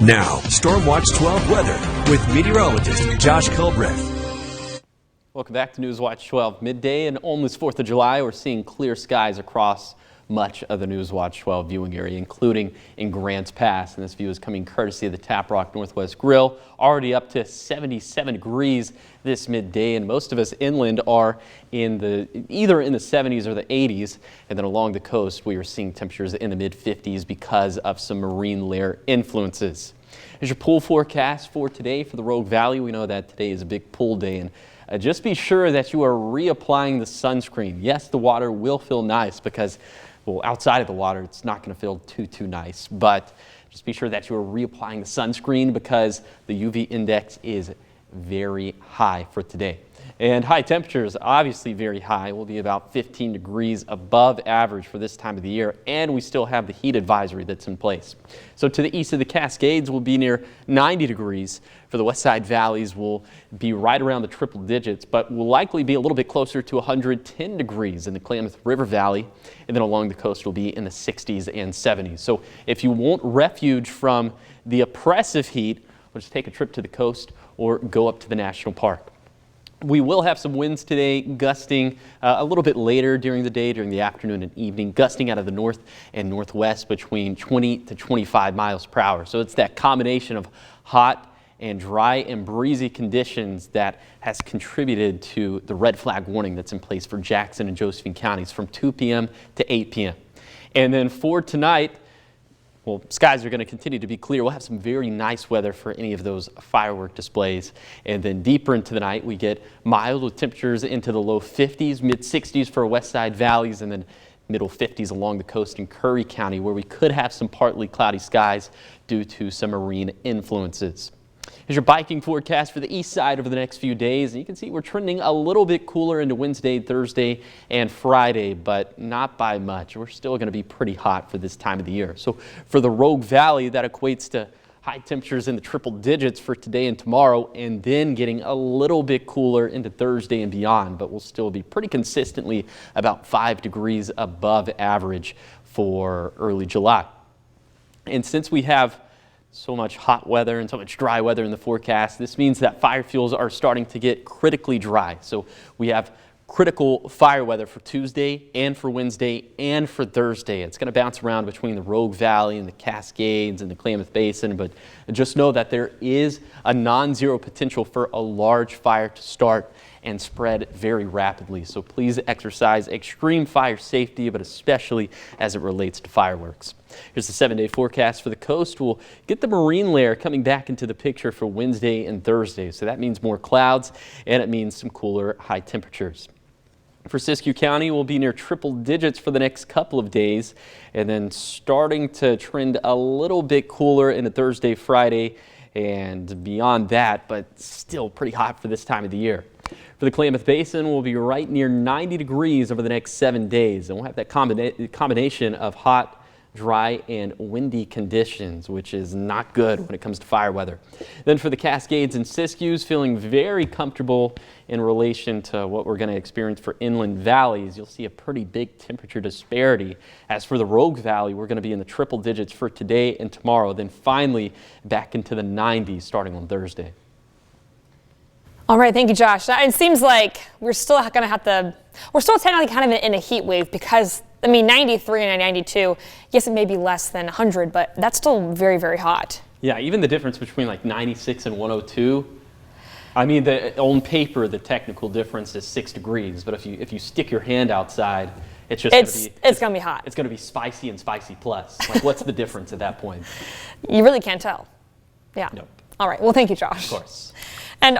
Now, Stormwatch 12 weather with meteorologist Josh Culbreth. Welcome back to Newswatch 12. Midday and almost 4th of July, we're seeing clear skies across much of the Newswatch 12 viewing area, including in Grants Pass. And this view is coming courtesy of the Tap Rock Northwest Grill, already up to 77 degrees this midday. And most of us inland are either in the 70s or the 80s. And then along the coast, we are seeing temperatures in the mid 50s because of some marine layer influences. Here's your pool forecast for today for the Rogue Valley. We know that today is a big pool day, and just be sure that you are reapplying the sunscreen. Yes, the water will feel nice because, well, outside of the water, it's not going to feel too nice. But just be sure that you are reapplying the sunscreen because the UV index is very high for today. And high temperatures, obviously very high, will be about 15 degrees above average for this time of the year, and we still have the heat advisory that's in place. So to the east of the Cascades will be near 90 degrees. For the west side valleys will be right around the triple digits, but will likely be a little bit closer to 110 degrees in the Klamath River Valley, and then along the coast will be in the 60s and 70s. So if you want refuge from the oppressive heat, we'll just take a trip to the coast or go up to the national park. We will have some winds today, gusting a little bit later during the day, during the afternoon and evening, gusting out of the north and northwest between 20 to 25 miles per hour. So it's that combination of hot and dry and breezy conditions that has contributed to the red flag warning that's in place for Jackson and Josephine counties from 2 p.m. to 8 p.m. And then for tonight, well, skies are going to continue to be clear. We'll have some very nice weather for any of those firework displays. And then deeper into the night, we get mild with temperatures into the low 50s, mid 60s for west side valleys, and then middle 50s along the coast in Curry County, where we could have some partly cloudy skies due to some marine influences. Here's your biking forecast for the east side over the next few days. And you can see we're trending a little bit cooler into Wednesday, Thursday, and Friday, but not by much. We're still going to be pretty hot for this time of the year. So for the Rogue Valley, that equates to high temperatures in the triple digits for today and tomorrow, and then getting a little bit cooler into Thursday and beyond, but we'll still be pretty consistently about 5 degrees above average for early July. And since we have so much hot weather and so much dry weather in the forecast, this means that fire fuels are starting to get critically dry. So we have critical fire weather for Tuesday and for Wednesday and for Thursday. It's going to bounce around between the Rogue Valley and the Cascades and the Klamath Basin, but just know that there is a non-zero potential for a large fire to start and spread very rapidly. So please exercise extreme fire safety, but especially as it relates to fireworks. Here's the 7-day forecast for the coast. We'll get the marine layer coming back into the picture for Wednesday and Thursday. So that means more clouds, and it means some cooler high temperatures. For Siskiyou County, we'll be near triple digits for the next couple of days, and then starting to trend a little bit cooler into Thursday, Friday, and beyond that, but still pretty hot for this time of the year. For the Klamath Basin, we'll be right near 90 degrees over the next 7 days, and we'll have that combination of hot, dry, and windy conditions, which is not good when it comes to fire weather. Then for the Cascades and Siskiyous, feeling very comfortable in relation to what we're going to experience for inland valleys. You'll see a pretty big temperature disparity. As for the Rogue Valley, we're going to be in the triple digits for today and tomorrow, then finally back into the 90s starting on Thursday. All right, thank you, Josh. It seems like we're still going to have to, we're still technically kind of in a heat wave because, I mean, 93 and 92, yes, it may be less than 100, but that's still very, very hot. Yeah, even the difference between like 96 and 102, I mean, on paper, the technical difference is 6 degrees, but if you stick your hand outside, it's just it's going to be hot. It's going to be spicy and spicy plus. Like, what's the difference at that point? You really can't tell. Yeah. Nope. All right, well, thank you, Josh. Of course.